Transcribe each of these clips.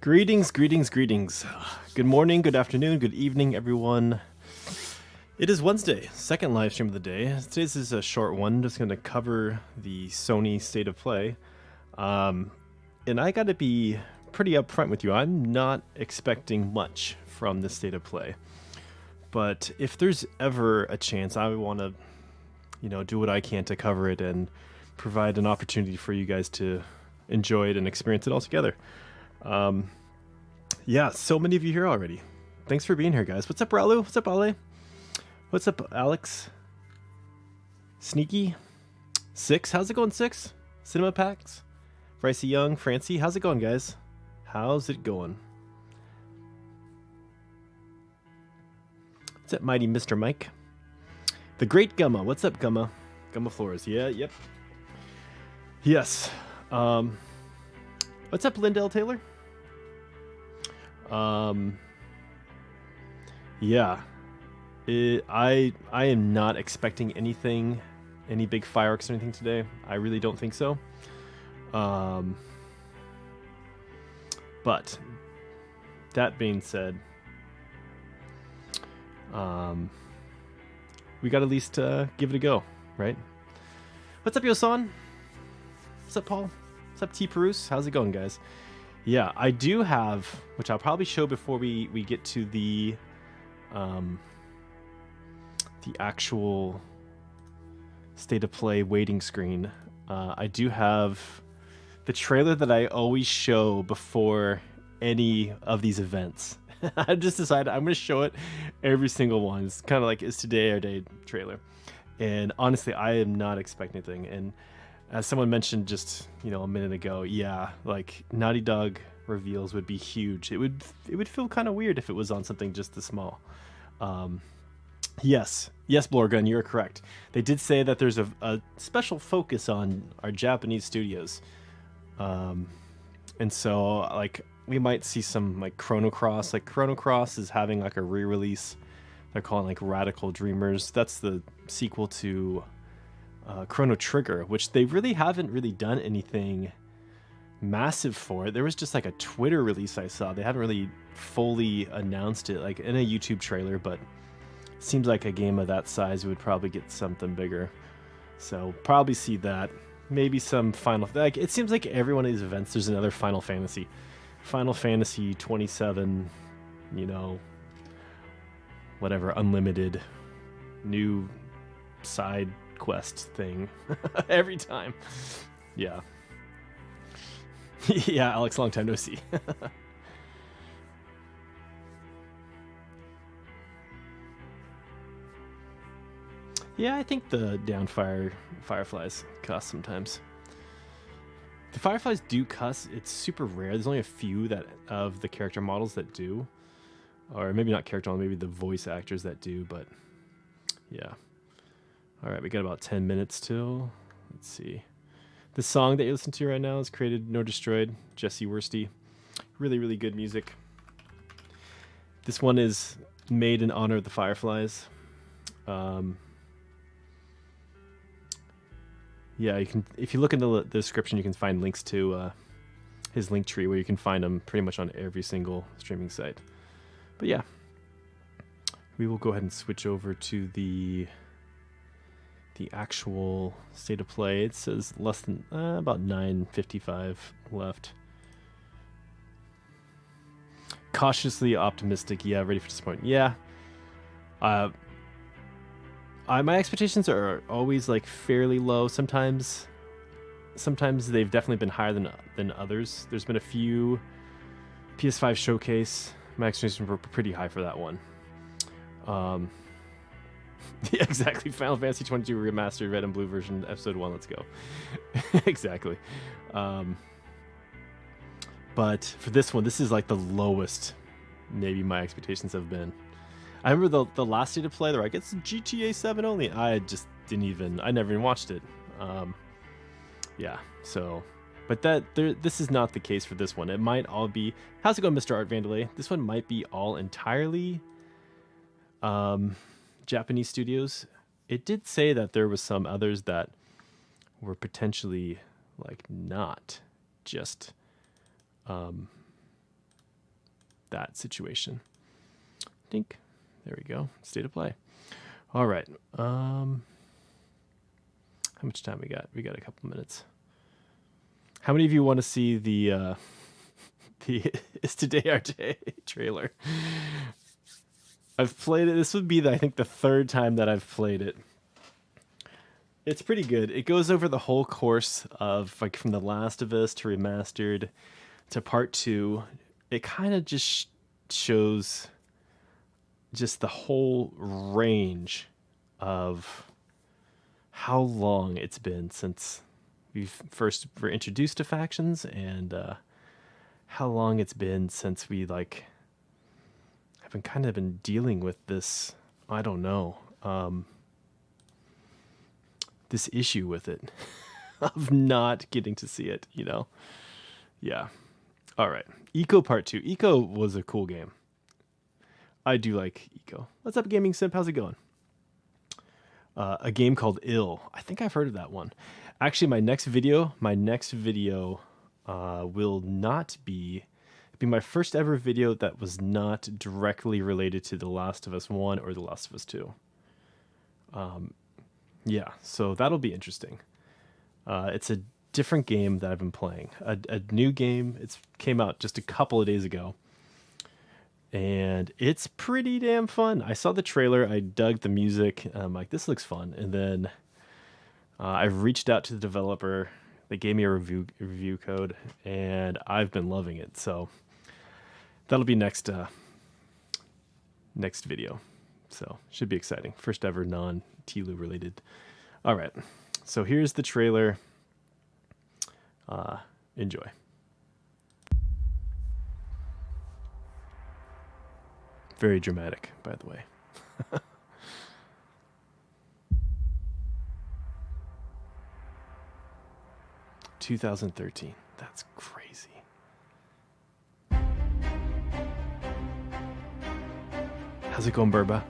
Greetings, greetings, greetings. Good morning, good afternoon, good evening, everyone. It is Wednesday, second live stream of the day. Today's is a short one, just going to cover the Sony State of Play. And I got to be pretty upfront with you. I'm not expecting much from the State of Play. But if there's ever a chance, I want to, do what I can to cover it and provide an opportunity for you guys to enjoy it and experience it all together. Yeah, so many of you here already. Thanks for being here, guys. What's up, Ralu? What's up, Ale? What's up, Alex? Sneaky? Six? How's it going, Six? Cinema Packs? Ricey Young? Francie? How's it going, guys? How's it going? What's up, Mighty Mr. Mike? The Great Gumma. What's up, Gumma? Gumma Flores. Yeah, yep. Yes. What's up, Lindell Taylor? Yeah, I am not expecting anything, any big fireworks or anything today. I really don't think so. But that being said, we got to at least give it a go, right? What's up, Yosan? What's up, Paul? What's up, T. Peruse? How's it going, guys? Yeah, I do have, which I'll probably show before we get to the actual State of Play waiting screen. I do have the trailer that I always show before any of these events. I've just decided I'm going to show it every single one. It's kind of like, is today our day trailer. And honestly, I am not expecting anything. And as someone mentioned just, a minute ago, yeah, like Naughty Dog reveals would be huge. It would feel kind of weird if it was on something just this small. Yes, Blorgun, you're correct. They did say that there's a special focus on our Japanese studios. And so, like, we might see some, like, Chrono Cross. Like, Chrono Cross is having, like, a re-release. They're calling, like, Radical Dreamers. That's the sequel to Chrono Trigger, which they really haven't really done anything massive for. There was just like a Twitter release I saw. They haven't really fully announced it, like in a YouTube trailer, but it seems like a game of that size would probably get something bigger. So probably see that. Maybe some Final, like it seems like every one of these events there's another Final Fantasy 27, whatever, unlimited new side quest thing every time. Yeah. Yeah, Alex, long time no see. Yeah, I think the fireflies cuss sometimes. The fireflies do cuss. It's super rare. There's only a few of the character models that do, or maybe not character models, maybe the voice actors that do. But yeah. All right, we got about 10 minutes till. Let's see. The song that you're listening to right now is Created Nor Destroyed, Jesse Worsty. Really, really good music. This one is made in honor of the Fireflies. Yeah, you can. If you look in the description, you can find links to his link tree where you can find him pretty much on every single streaming site. But yeah, we will go ahead and switch over to the actual State of Play. It says less than about 9:55 left. Cautiously optimistic. Yeah, ready for disappointment. Yeah. My expectations are always like fairly low. Sometimes they've definitely been higher than others. There's been a few PS5 showcase. My expectations were pretty high for that one. Yeah, exactly. Final Fantasy 22 Remastered Red and Blue version, Episode 1. Let's go. Exactly. But for this one, this is like the lowest maybe my expectations have been. I remember the last State of Play, they're like, it's GTA 7 only. I just I never even watched it. Yeah, so. But this is not the case for this one. It might all be. How's it going, Mr. Art Vandalay? This one might be all entirely Japanese studios. It did say that there was some others that were potentially like not just that situation. Dink. There we go. State of play. All right. How much time we got? We got a couple minutes. How many of you want to see the Is Today Our Day trailer? I've played it. This would be, I think, the third time that I've played it. It's pretty good. It goes over the whole course of, like, from The Last of Us to Remastered to Part 2. It kind of just shows just the whole range of how long it's been since we first were introduced to factions, and how long it's been since we, like, have been kind of been dealing with this, I don't know, this issue with it of not getting to see it, you know? Yeah. All right. Eco Part 2. Eco was a cool game. I do like Eco. What's up, Gaming Simp? How's it going? A game called Ill. I think I've heard of that one. Actually, my next video will not be my first ever video that was not directly related to The Last of Us 1 or The Last of Us 2. Yeah, so that'll be interesting. It's a different game that I've been playing. A new game. It came out just a couple of days ago. And it's pretty damn fun. I saw the trailer. I dug the music. I'm like, this looks fun. And then I've reached out to the developer. They gave me a review code, and I've been loving it. So that'll be next video. So should be exciting. First ever non-TLOU related. All right. So here's the trailer. Enjoy. Very dramatic, by the way. 2013. That's crazy. How's it going, Burba?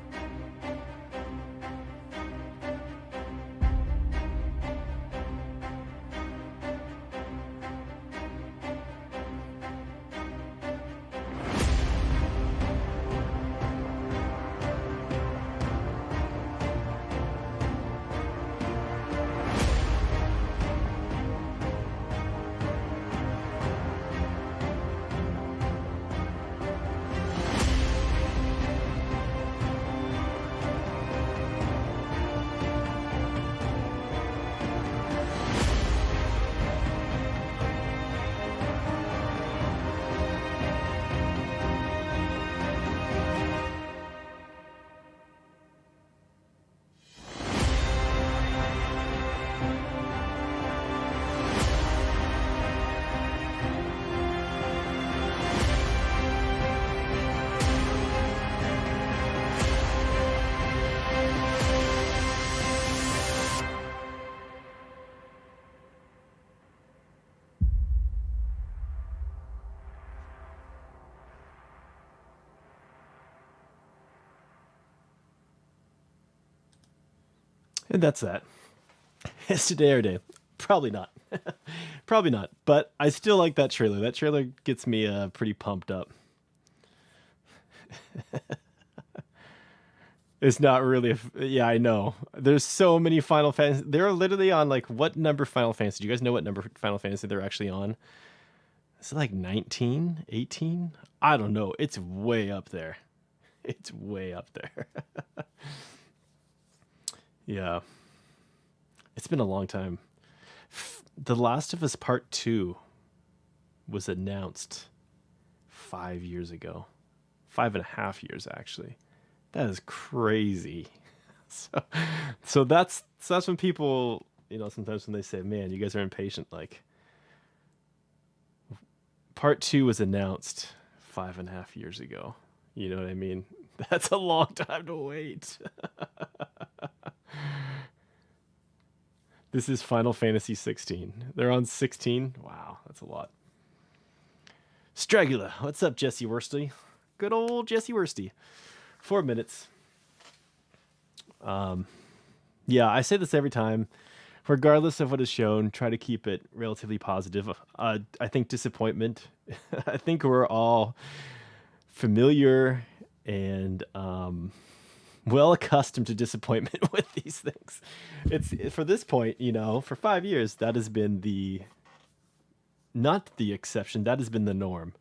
And that's that. Is Today Our Day? Probably not. Probably not. But I still like that trailer. That trailer gets me pretty pumped up. It's not really. Yeah, I know. There's so many Final Fantasy. They're literally on, like, what number Final Fantasy? Do you guys know what number Final Fantasy they're actually on? Is it like 19, 18? I don't know. It's way up there. It's way up there. Yeah. It's been a long time. The Last of Us Part 2 was announced 5 years ago. 5.5 years, actually. That is crazy. So that's when people, you know, sometimes when they say, man, you guys are impatient, like, Part 2 was announced 5.5 years ago. You know what I mean? That's a long time to wait. This is Final Fantasy 16. They're on 16. Wow, that's a lot. Stragula. What's up, Jesse Worsty? Good old Jesse Worsty. 4 minutes. Yeah, I say this every time. Regardless of what is shown, try to keep it relatively positive. I think disappointment. I think we're all familiar and well accustomed to disappointment with these things. It's for this point, for 5 years, that has been not the exception, that has been the norm.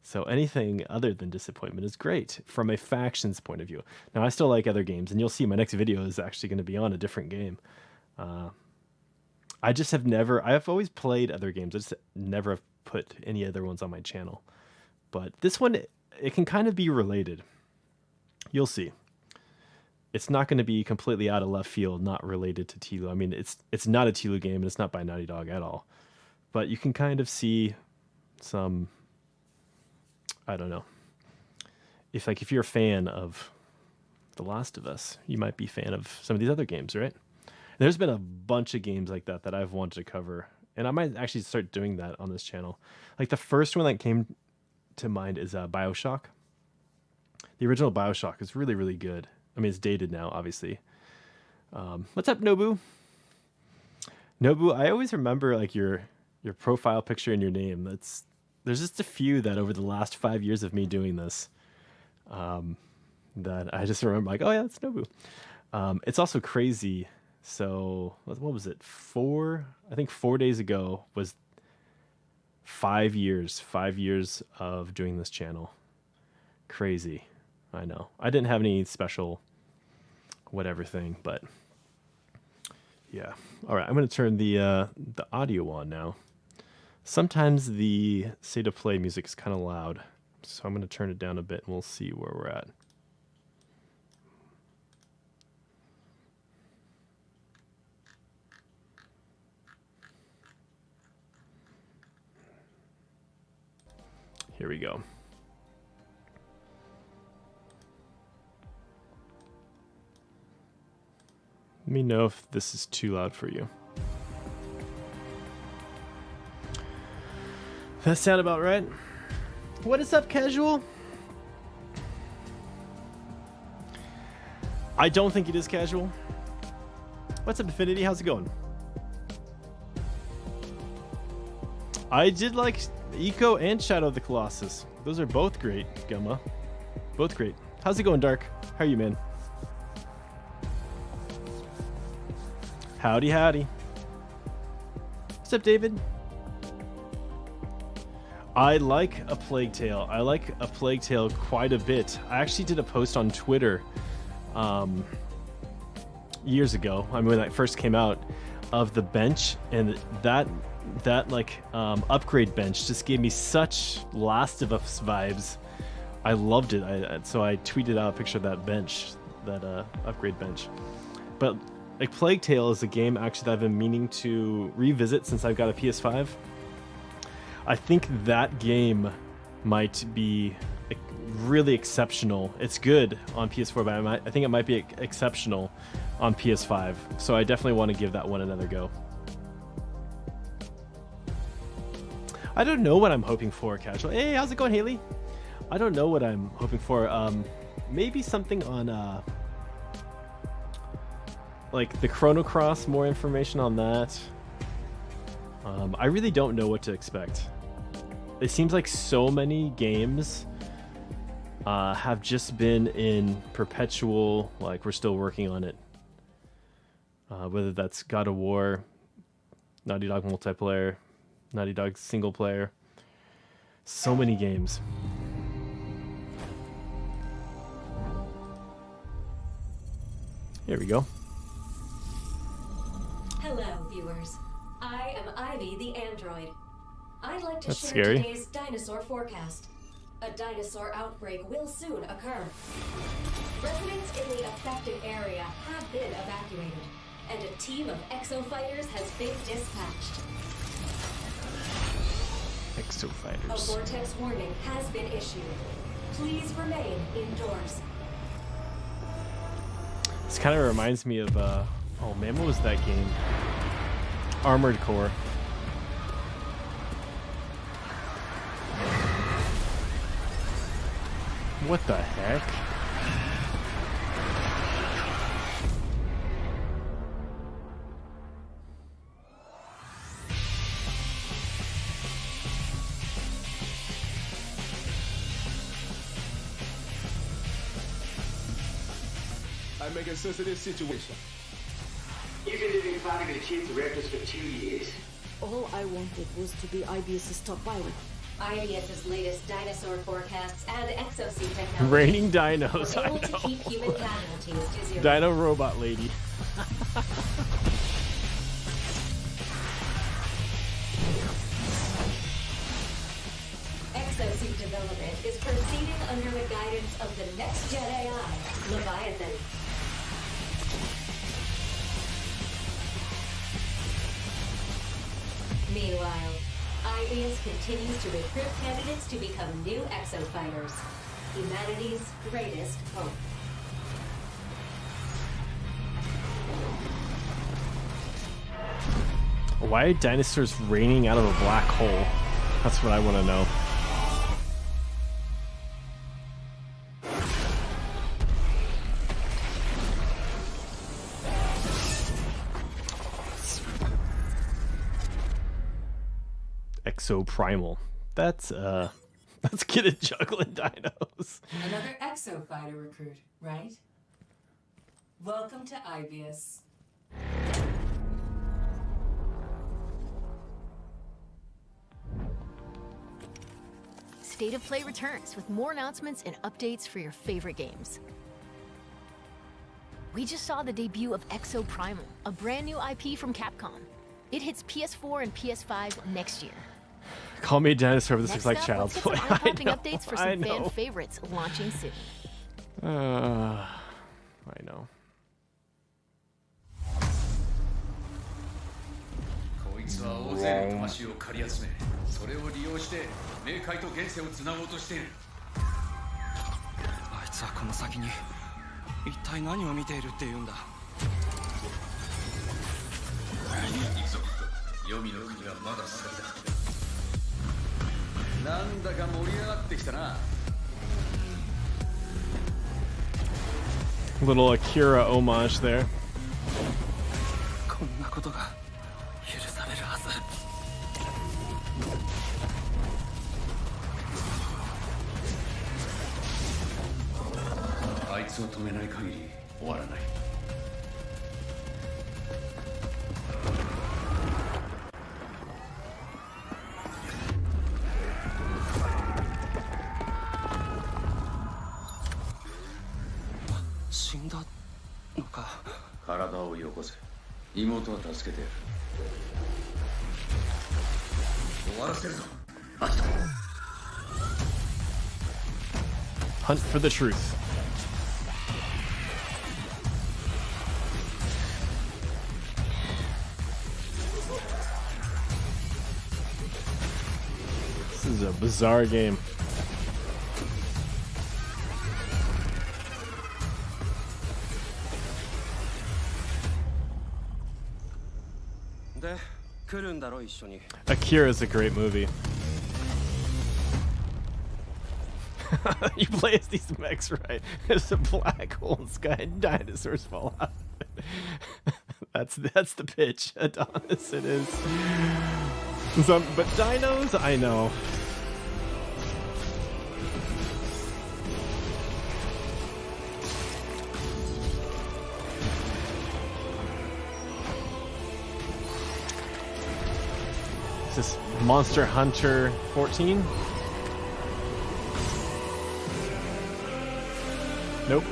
So anything other than disappointment is great from a factions point of view. Now, I still like other games, and you'll see my next video is actually going to be on a different game. I just have never, I've always played other games. I just never have put any other ones on my channel. But this one, it can kind of be related. You'll see. It's not going to be completely out of left field, not related to TLOU. I mean, it's not a TLOU game, and it's not by Naughty Dog at all. But you can kind of see some, I don't know. If you're a fan of The Last of Us, you might be a fan of some of these other games, right? There's been a bunch of games like that I've wanted to cover, and I might actually start doing that on this channel. Like the first one that came to mind is BioShock. The original BioShock is really, really good. I mean, it's dated now, obviously. What's up, Nobu? Nobu, I always remember like your profile picture and your name. There's just a few that over the last 5 years of me doing this, that I just remember like, oh yeah, that's Nobu. It's also crazy. So what was it? 4 days ago was 5 years. 5 years of doing this channel. Crazy. I know. I didn't have any special whatever thing, but yeah. All right, I'm going to turn the audio on now. Sometimes the state of play music is kind of loud, so I'm going to turn it down a bit and we'll see where we're at. Here we go. Let me know if this is too loud for you. That sound about right? What is up, casual? I don't think it is casual. What's up, Infinity? How's it going? I did like Eco and Shadow of the Colossus. Those are both great, Gumma. Both great. How's it going, Dark? How are you, man? Howdy, howdy. What's up, David? I like A Plague Tale. I like A Plague Tale quite a bit. I actually did a post on Twitter years ago, I mean, when that first came out, of the bench, and that upgrade bench just gave me such Last of Us vibes. I loved it. So I tweeted out a picture of that bench, that upgrade bench. But like Plague Tale is a game actually that I've been meaning to revisit since I've got a PS5. I think that game might be really exceptional. It's good on PS4, but I think it might be exceptional on PS5. So I definitely want to give that one another go. I don't know what I'm hoping for, casual. Hey, how's it going, Haley? I don't know what I'm hoping for. Maybe something on like the Chrono Cross, more information on that. I really don't know what to expect. It seems like so many games have just been in perpetual, like we're still working on it. Whether that's God of War, Naughty Dog multiplayer, Naughty Dog single player. So many games. Here we go. Hello, viewers. I am Ivy the android. I'd like to That's share scary. today's dinosaur forecast. A dinosaur outbreak will soon occur. Residents in the affected area have been evacuated, and a team of exo-fighters has been dispatched. A Exo-fighters. vortex warning has been issued. Please remain indoors. This kind of reminds me of, oh man, what was that game? Armored Core. What the heck? I make a sensitive situation. You've been living fighting the chief directors for 2 years. All I wanted was to be IBS's top pilot. IBS's latest dinosaur forecasts and exosuit technology. Raining dinos, were I able to keep human know. casualties to zero. Dino robot lady. Exosuit development is proceeding under the guidance of the next-gen AI, Leviathan. Meanwhile, IBS continues to recruit candidates to become new exofighters, humanity's greatest hope. Why are dinosaurs raining out of a black hole? That's what I want to know. Exoprimal. That's let's get a juggling dinos. Another exofighter recruit, right? Welcome to IBS. State of Play returns with more announcements and updates for your favorite games. We just saw the debut of Exoprimal, a brand new IP from Capcom. It hits PS4 and PS5 next year. Call me a dinosaur, but this looks Next like up, child's let's play. get some I eye-popping know, updates for I some fan know. favorites launching soon. I know. こいつは大勢の魂を借り集め、それを利用して冥界と現世をつなごうとしている。あいつはこの先に一体何を見ているっていうんだ。行くぞ。黄泉の国はまだ先だ。なんだか盛り上がってきたな。 Little Akira homage there. こんなことが許されるはず。あいつを止めない限り終わらない。死んだのか。体をよこせ。妹は助けてやる。終わらせるぞ。 Hunt for the truth. This is a bizarre game. Akira is a great movie. You play as these mechs, right? There's a black hole in the sky and dinosaurs fall out. That's the pitch, Adonis. It is. But dinos, I know. Is this Monster Hunter 14? Nope.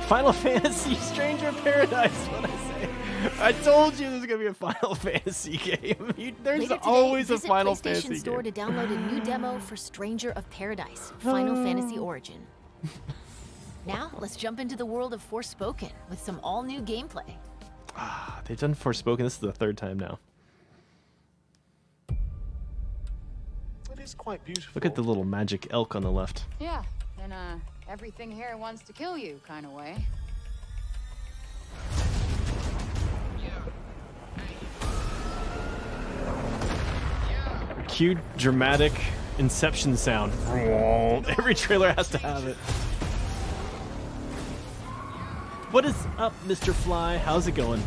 Final Fantasy Stranger of Paradise, what I say. I told you there's gonna be a Final Fantasy game. There's Later today, always a visit Final PlayStation Fantasy Store game. to download a new demo for Stranger of Paradise, Final Fantasy Origin. Now, let's jump into the world of Forspoken with some all-new gameplay. Ah, they've done Forspoken. This is the third time now. It is quite beautiful. Look at the little magic elk on the left. Yeah, in a everything here wants to kill you kind of way. Cute, dramatic Inception sound. Every trailer has to have it. What is up, Mr. Fly? How's it going?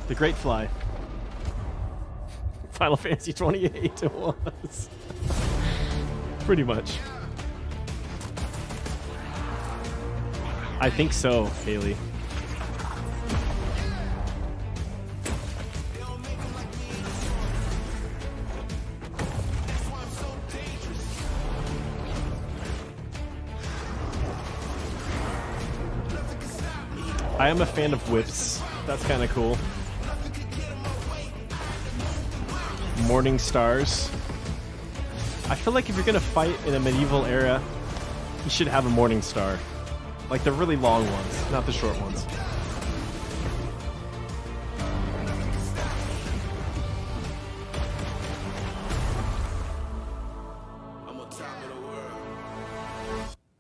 The Great Fly. Final Fantasy 28 it was. Pretty much. I think so, Haley. I am a fan of whips. That's kind of cool. Morning stars. I feel like if you're gonna fight in a medieval era, you should have a morning star. Like the really long ones, not the short ones.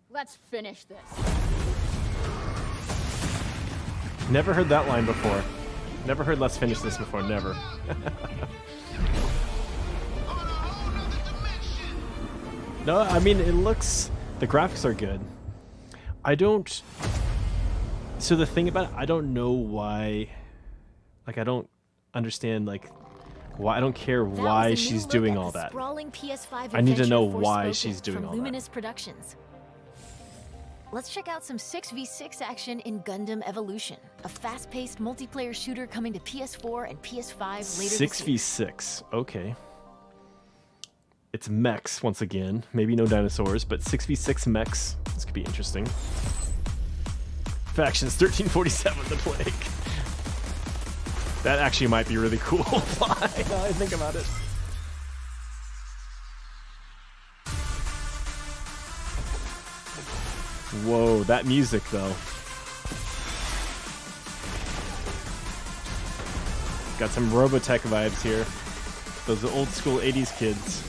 Let's finish this. Never heard that line before. Never heard "let's finish this" before. Never. No, I mean, it looks... The graphics are good. I don't... So the thing about it, I don't know why... Like, I don't understand, like... Why I don't care why she's doing all that. PS5 I need to know adventure why Forspoken she's doing from all Luminous Productions. Let's check out some 6v6 action in Gundam Evolution, a fast-paced multiplayer shooter coming to PS4 and PS5 later this year. 6v6, okay. It's mechs once again. Maybe no dinosaurs, but 6v6 mechs. This could be interesting. Factions 1347, the Plague. That actually might be really cool. Now I think about it. Whoa, that music though. Got some Robotech vibes here. Those old school 80s kids.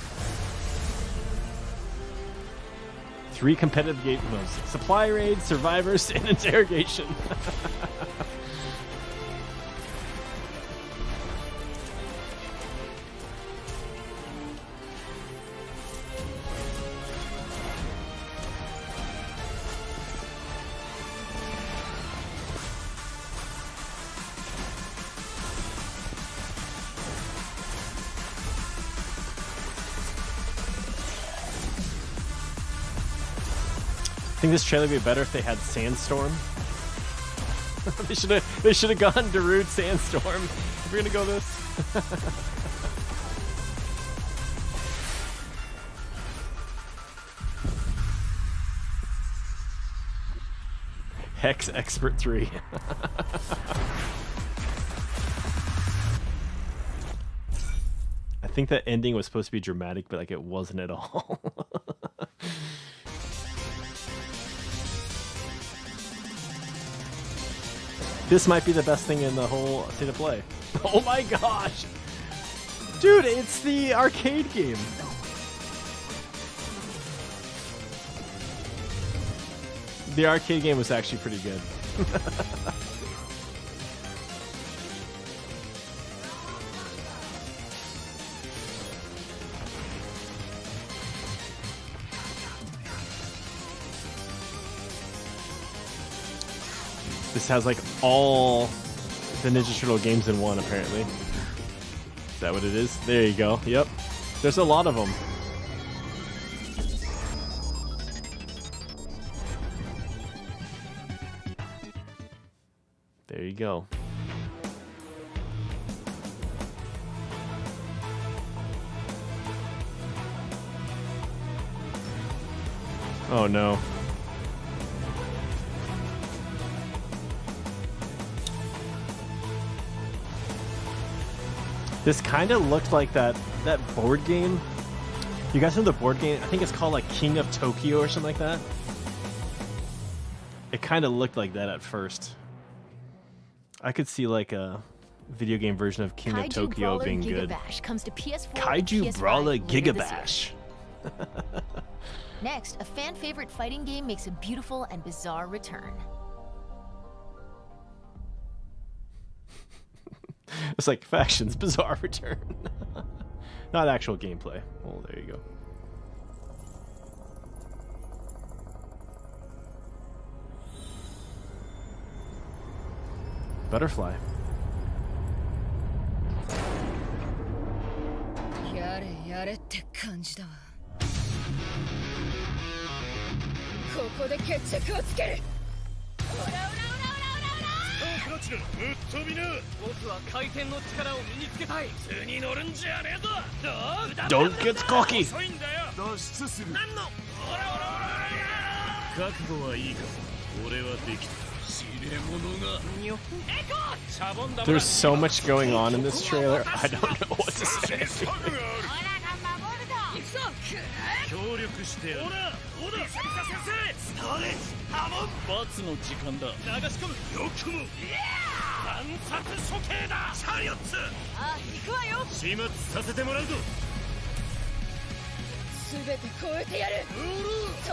3 competitive game modes. Supply raid, survivors, and interrogation. I think this trailer would be better if they had Sandstorm. they should have gone Darude Sandstorm. If we're gonna go this. Hex Expert 3. I think that ending was supposed to be dramatic, but like it wasn't at all. This might be the best thing in the whole state of play. Oh my gosh! Dude, it's the arcade game. The arcade game was actually pretty good. This has like all the Ninja Turtle games in one, apparently. Is that what it is? There you go. Yep. There's a lot of them. There you go. Oh no. This kind of looked like that board game. You guys know the board game? I think it's called like King of Tokyo or something like that. It kind of looked like that at first. I could see like a video game version of King of Tokyo Brawler being Giga good. Bash comes to PS4 Kaiju and PS5 Brawler later Giga this year. Bash. Next, a fan favorite fighting game makes a beautiful and bizarre return. It's like Factions Bizarre Return. Not actual gameplay. Well, there you go. Butterfly. やれやれって感じだわ。ここで決着をつける。Don't get cocky. There's so much going on in this trailer. I don't know what to say.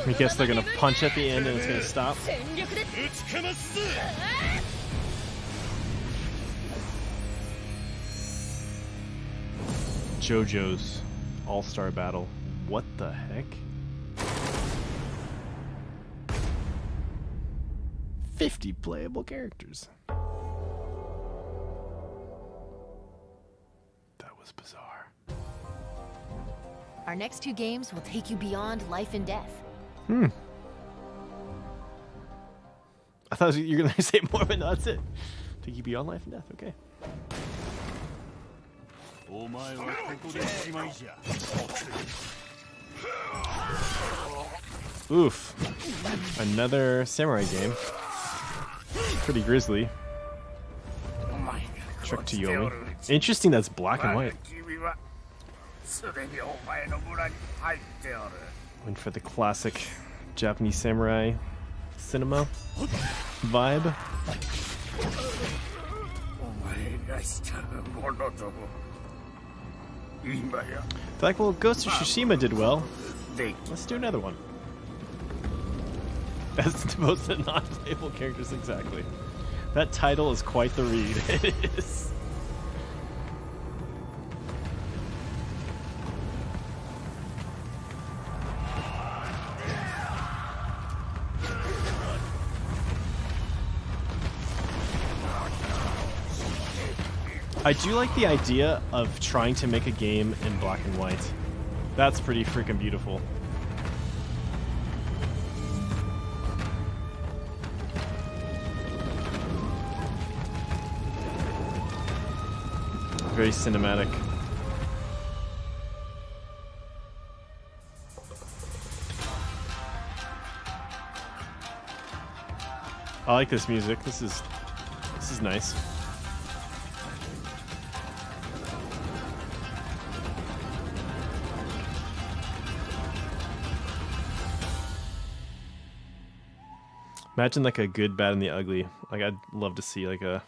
I guess they're gonna punch at the end and it's gonna stop. JoJo's All-Star Battle. What the heck? 50 playable characters. That was bizarre. Our next two games will take you beyond life and death. I thought you were gonna say more, but no, that's it. Take you beyond life and death. Okay. Oof. Another samurai game. Pretty grisly. Trick to Yomi. Interesting that's black and white. Went for the classic Japanese samurai cinema vibe. They're like, well, Ghost of Tsushima did well. Let's do another one. As opposed to non-playable characters, exactly. That title is quite the read. It is. I do like the idea of trying to make a game in black and white. That's pretty freaking beautiful. Very cinematic. I like this music. This is nice. Imagine like a good, bad, and the ugly. Like I'd love to see like a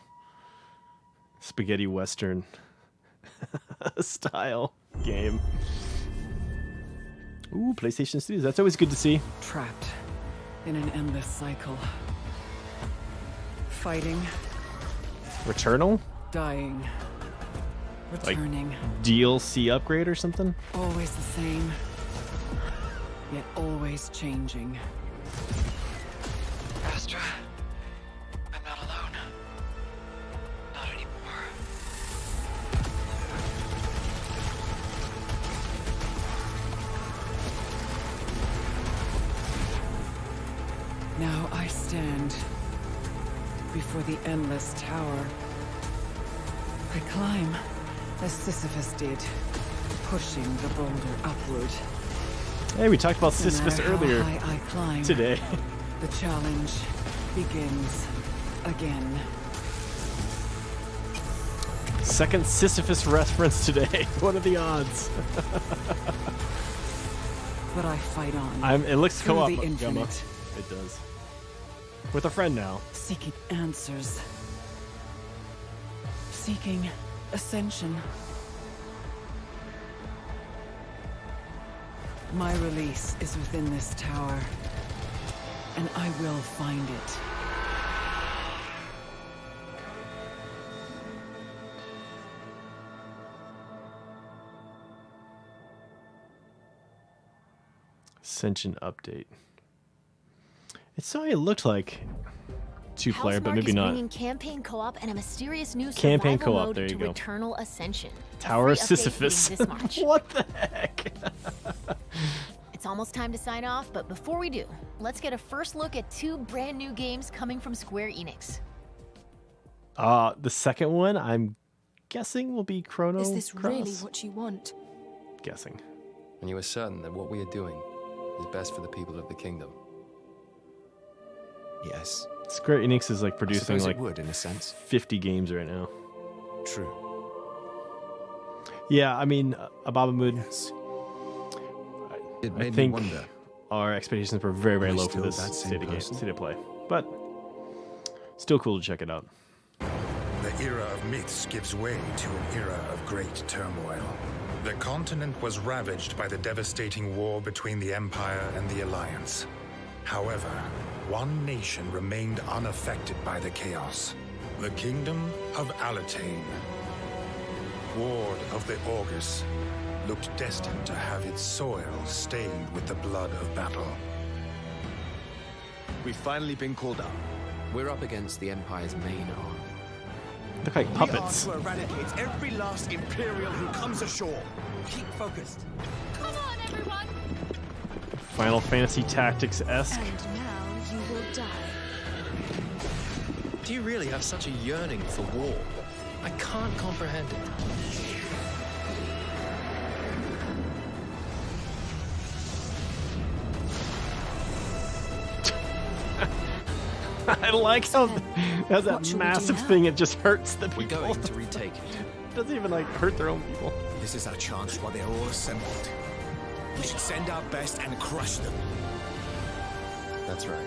spaghetti western style game. Ooh, PlayStation Studios. That's always good to see. Trapped in an endless cycle. Fighting. Returnal? Dying. Returning. Like DLC upgrade or something? Always the same. Yet always changing. Astra, I'm not alone. Not anymore. Now I stand before the endless tower. I climb as Sisyphus did, pushing the boulder upward. Hey, we talked about Sisyphus earlier I climb, today. The challenge begins again. Second Sisyphus reference today. What are the odds? But I fight on. It looks co-op, the infinite. Gemma. It does. With a friend now. Seeking answers. Seeking ascension. My release is within this tower, and I will find it. Ascension update. It saw it looked like two-player, but maybe is not. Bringing campaign co-op and a mysterious new Campaign survival co-op, mode there you to go. Eternal Ascension. Tower of Free update Sisyphus. hitting this March. What the heck? It's almost time to sign off, but before we do, let's get a first look at two brand new games coming from Square Enix. The second one, I'm guessing, will be Chrono Is this really Cross? what you want? Guessing. And you are certain that what we are doing is best for the people of the kingdom? Yes. Square Enix is like producing suppose it like would, in a sense. 50 games right now. True. Yeah, I mean, Ababamood. Yes. I It made me think wonder. our expectations were very, very Am I low for still this that same state of, person? state of play, but still cool to check it out. The era of myths gives way to an era of great turmoil. The continent was ravaged by the devastating war between the Empire and the Alliance. However, one nation remained unaffected by the chaos. The Kingdom of Alatane, ward of the Augurs, looked destined to have its soil stained with the blood of battle. We've finally been called up. We're up against the Empire's main army. Look like puppets. We are to eradicate every last Imperial who comes ashore. Keep focused. Come on, everyone! Final Fantasy Tactics-esque. And now you will die. Do you really have such a yearning for war? I can't comprehend it. I like how has that What should we do massive now? thing. It just hurts the We're people. going to retake it. It doesn't even like hurt their own people. This is our chance while they're all assembled. We should send our best and crush them. That's right.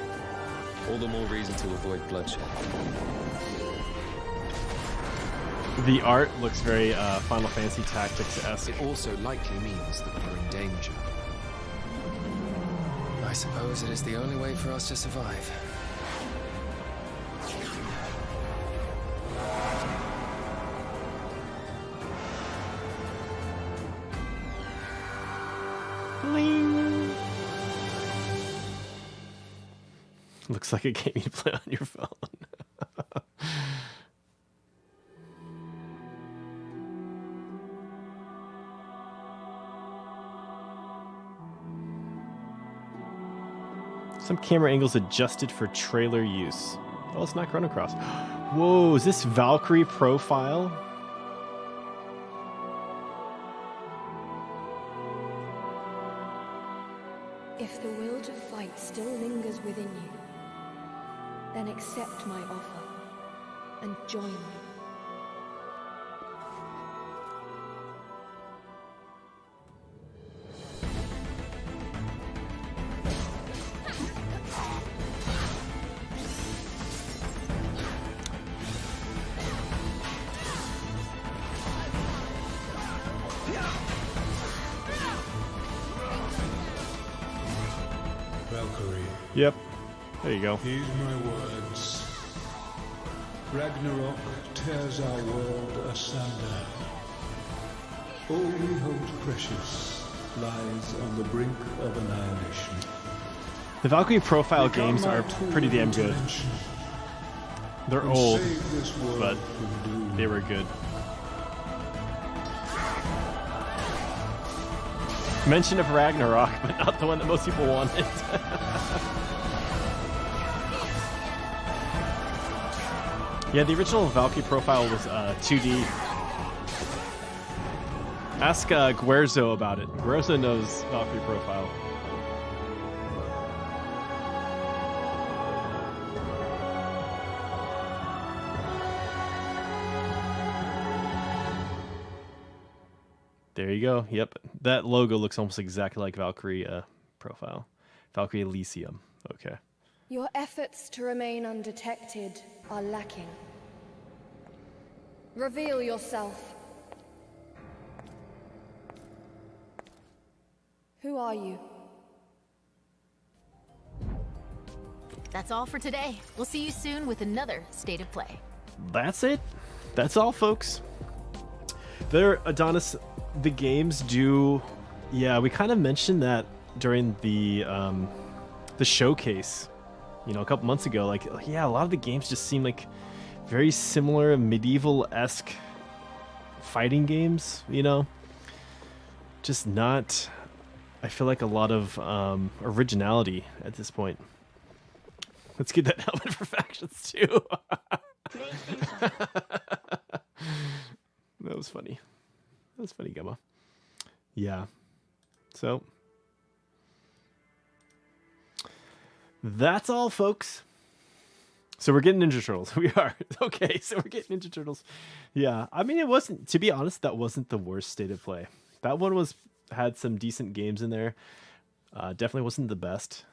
All the more reason to avoid bloodshed. The art looks very Final Fantasy Tactics-esque. It also likely means that we're in danger. I suppose it is the only way for us to survive. Bling. Looks like a game you play on your phone. Some camera angles adjusted for trailer use. Oh, it's not Chrono Cross. Whoa, is this Valkyrie profile? If the will to fight still lingers within you, then accept my offer and join me. Valkyrie, Yep. There you go. heed my words. Ragnarok tears our world asunder. All we hold precious lies on the brink of annihilation. The Valkyrie profile Become games my are tool pretty of damn good. intervention They're and old, save this world but from doom. they were good. Mention of Ragnarok, but not the one that most people wanted. Yeah, the original Valkyrie profile was 2D. Ask Guerzo about it. Guerzo knows Valkyrie profile. There you go. Yep. That logo looks almost exactly like Valkyrie profile. Valkyrie Elysium. Okay. Your efforts to remain undetected are lacking. Reveal yourself. Who are you? That's all for today. We'll see you soon with another State of Play. That's it. That's all, folks. There, Adonis, the games do... Yeah, we kind of mentioned that during the showcase, you know, a couple months ago. Like, yeah, a lot of the games just seem like very similar medieval-esque fighting games, you know? Just not... I feel like a lot of originality at this point. Let's get that helmet for factions too. Yeah. So that's all, folks. So we're getting Ninja Turtles. We are. Okay, so we're getting Ninja Turtles. Yeah. I mean, it wasn't, to be honest, that wasn't the worst state of play. That one had some decent games in there. Definitely wasn't the best.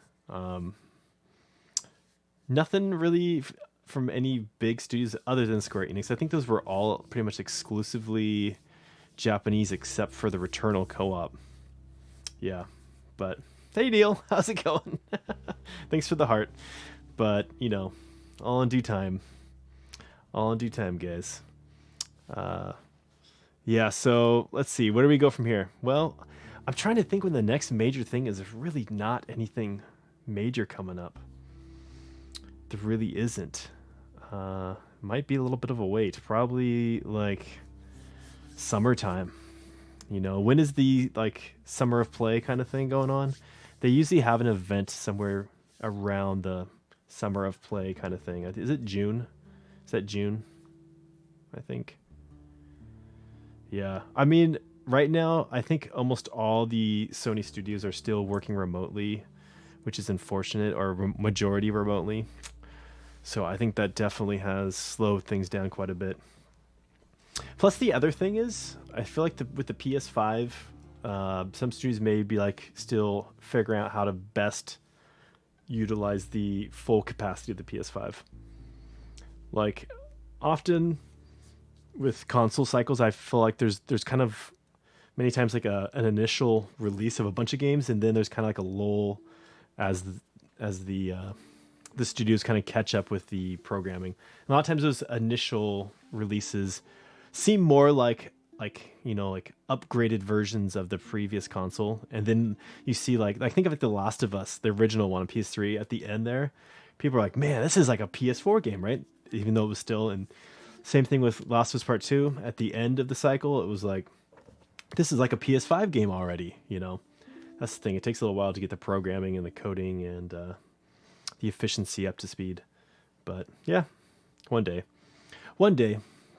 Nothing really from any big studios other than Square Enix. I think those were all pretty much exclusively Japanese except for the Returnal co-op. Yeah. But hey, Neil, how's it going? Thanks for the heart. But, you know, all in due time. All in due time, guys. Yeah, so let's see. Where do we go from here? Well, I'm trying to think when the next major thing is. There's really not anything major coming up. There really isn't. Might be a little bit of a wait. Probably like summertime. You know, when is the like summer of play kind of thing going on? They usually have an event somewhere around the summer of play kind of thing. Is it June? Is that June? I think. Yeah. I mean, right now, I think almost all the Sony studios are still working remotely, which is unfortunate, or majority remotely. So I think that definitely has slowed things down quite a bit. Plus, the other thing is, I feel like with the PS5, some studios may be like still figuring out how to best utilize the full capacity of the PS5. Like, often with console cycles, I feel like there's kind of many times like an initial release of a bunch of games, and then there's kind of like a lull as the studios kind of catch up with the programming. And a lot of times those initial releases seem more like upgraded versions of the previous console, and then you see like think of like The Last of Us, the original one on PS3. At the end there, people are like, man, this is like a PS4 game, right? Even though it was still. And same thing with Last of Us Part 2. At the end of the cycle, it was like, this is like a PS5 game already. You know, that's the thing. It takes a little while to get the programming and the coding and the efficiency up to speed. But yeah, one day.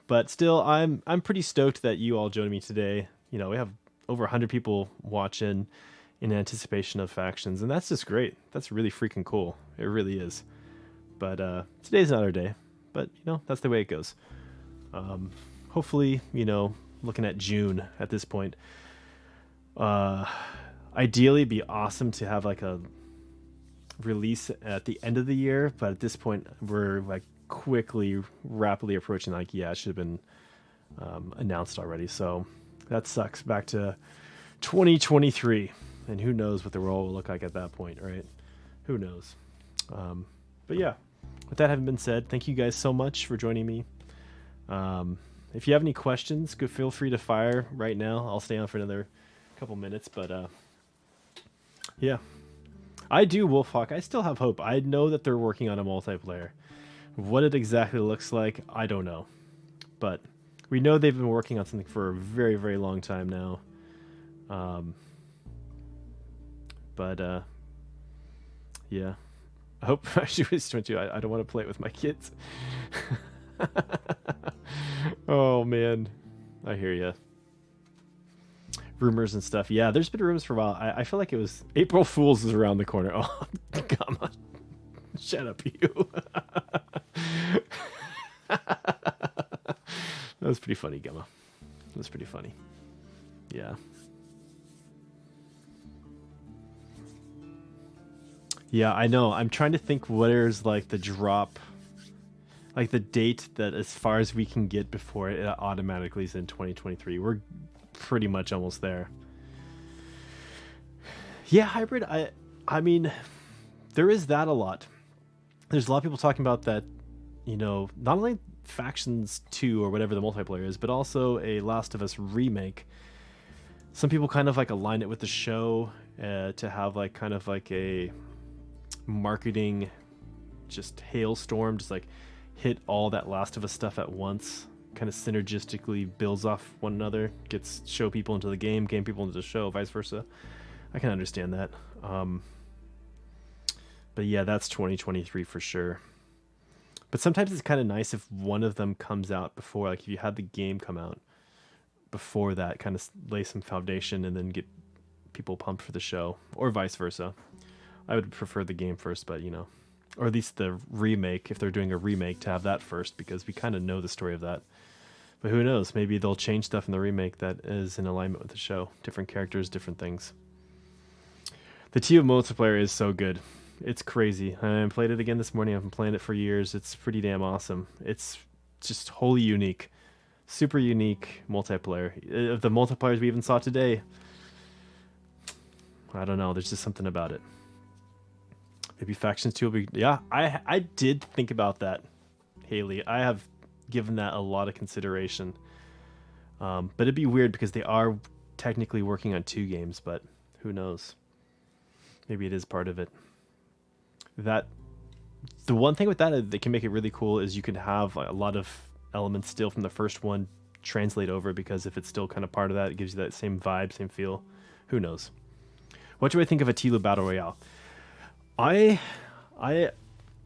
But still, I'm pretty stoked that you all joined me today. You know, we have over 100 people watching in anticipation of Factions, and that's just great. That's really freaking cool. It really is. But today's another day. But, you know, that's the way it goes. Hopefully, you know, looking at June at this point. Ideally, it'd be awesome to have like a release at the end of the year, but at this point, we're like rapidly approaching like, yeah, it should have been announced already. So that sucks. Back to 2023, and who knows what the world will look like at that point, right? Who knows? But yeah, with that having been said, thank you guys so much for joining me. If you have any questions, feel free to fire right now. I'll stay on for another couple minutes, but yeah, I do, Wolfhawk. I still have hope. I know that they're working on a multiplayer. What it exactly looks like, I don't know. But we know they've been working on something for a very, very long time now. Yeah. I hope actually was 22. I don't want to play it with my kids. Oh, man. I hear you. Rumors and stuff. Yeah, there's been rumors for a while. I feel like it was April Fool's is around the corner. Oh, come on. Shut up, you. That was pretty funny, Gemma. That was pretty funny. Yeah. Yeah, I know. I'm trying to think where's like the drop, like the date that as far as we can get before it automatically is in 2023. We're pretty much almost there. Yeah, hybrid. I mean, there is that a lot. There's a lot of people talking about that, you know, not only Factions 2 or whatever the multiplayer is, but also a Last of Us remake. Some people kind of like align it with the show to have like kind of like a marketing just hailstorm, just like hit all that Last of Us stuff at once, kind of synergistically builds off one another, gets show people into the game people into the show, vice versa. I can understand that. But yeah, that's 2023 for sure. But sometimes it's kind of nice if one of them comes out before, like if you had the game come out before that, kind of lay some foundation and then get people pumped for the show, or vice versa. I would prefer the game first, but or at least the remake, if they're doing a remake, to have that first, because we kind of know the story of that. But who knows? Maybe they'll change stuff in the remake that is in alignment with the show. Different characters, different things. The TLOU multiplayer is so good. It's crazy. I played it again this morning. I've been playing it for years. It's pretty damn awesome. It's just wholly unique. Super unique multiplayer. Of the multipliers we even saw today, I don't know. There's just something about it. Maybe Factions 2 will be... Yeah, I did think about that, Haley. I have given that a lot of consideration. But it'd be weird because they are technically working on 2 games, but who knows? Maybe it is part of it. The one thing with that can make it really cool is you can have a lot of elements still from the first one translate over, because if it's still kind of part of that, it gives you that same vibe, same feel. Who knows? What do I think of a TLOU Battle Royale? I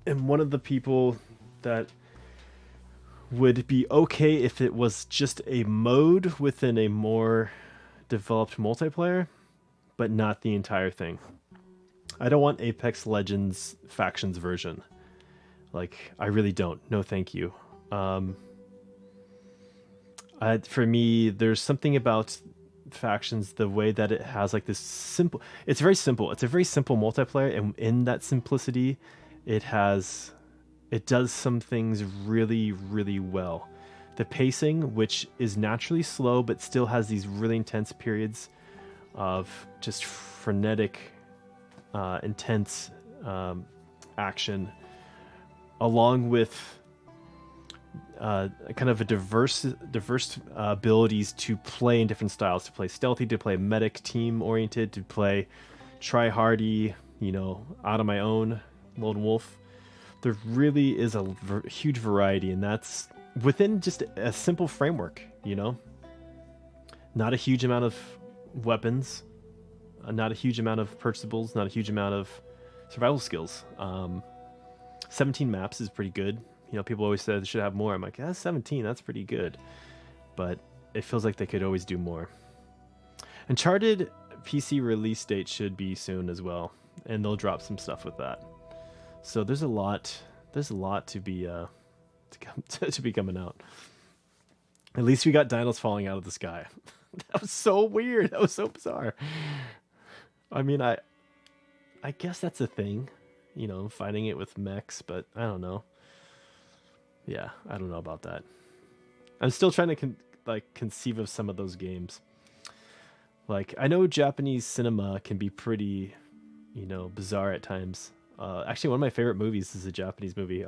am one of the people that would be okay if it was just a mode within a more developed multiplayer, but not the entire thing. I don't want Apex Legends Factions version. Like, I really don't. No, thank you. For me, there's something about Factions, the way that it has like this simple... It's very simple. It's a very simple multiplayer, and in that simplicity, it does some things really, really well. The pacing, which is naturally slow, but still has these really intense periods of just frenetic, intense action, along with kind of a diverse abilities to play in different styles, to play stealthy, to play medic team oriented, to play try-hardy, out of my own lone wolf. There really is a huge variety, and that's within just a simple framework. Not a huge amount of weapons, not a huge amount of purchasables, not a huge amount of survival skills. 17 maps is pretty good. People always say they should have more. I'm like, 17, that's pretty good. But it feels like they could always do more. Uncharted PC release date should be soon as well, and they'll drop some stuff with that. So there's a lot to be to be coming out. At least we got dinos falling out of the sky. That was so weird. That was so bizarre. I mean, I guess that's a thing, fighting it with mechs, but I don't know. Yeah, I don't know about that. I'm still trying to conceive of some of those games. Like, I know Japanese cinema can be pretty, bizarre at times. Actually, one of my favorite movies is a Japanese movie,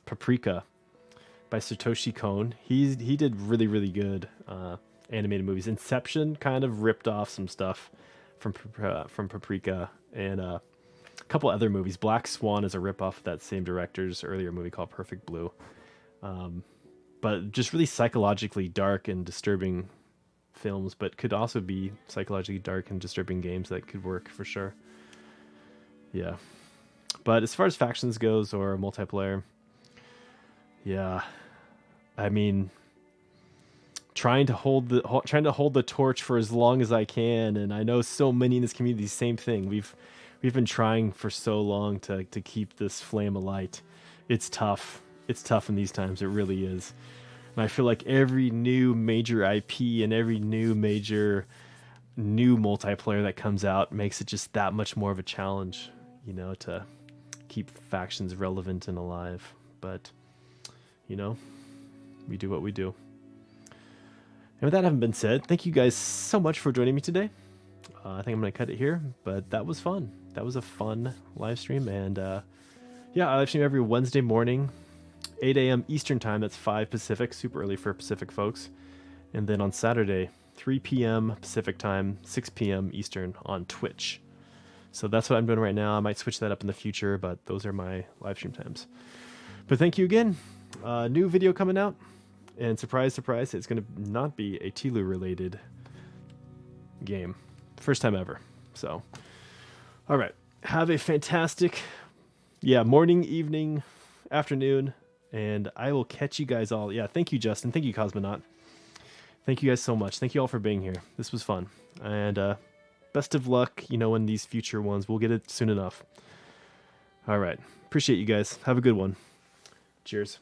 Paprika, by Satoshi Kon. He did really, really good animated movies. Inception kind of ripped off some stuff from Paprika, and a couple other movies. Black Swan is a ripoff of that same director's earlier movie called Perfect Blue. But just really psychologically dark and disturbing films, but could also be psychologically dark and disturbing games that could work for sure. Yeah. But as far as Factions goes, or multiplayer, yeah, I mean, trying to hold the torch for as long as I can, and I know so many in this community, same thing. We've been trying for so long to keep this flame alight. It's tough. It's tough in these times. It really is. And I feel like every new major IP and every new multiplayer that comes out makes it just that much more of a challenge, to keep Factions relevant and alive. But, we do what we do. And with that having been said, thank you guys so much for joining me today. I think I'm going to cut it here, but that was fun. That was a fun live stream. And I live stream every Wednesday morning, 8 a.m. Eastern time. That's 5 Pacific, super early for Pacific folks. And then on Saturday, 3 p.m. Pacific time, 6 p.m. Eastern on Twitch. So that's what I'm doing right now. I might switch that up in the future, but those are my live stream times. But thank you again. New video coming out. And surprise, surprise, it's going to not be a TLOU related game. First time ever. So, all right. Have a fantastic, morning, evening, afternoon, and I will catch you guys all. Yeah, thank you, Justin. Thank you, Cosmonaut. Thank you guys so much. Thank you all for being here. This was fun. And best of luck, in these future ones. We'll get it soon enough. All right. Appreciate you guys. Have a good one. Cheers.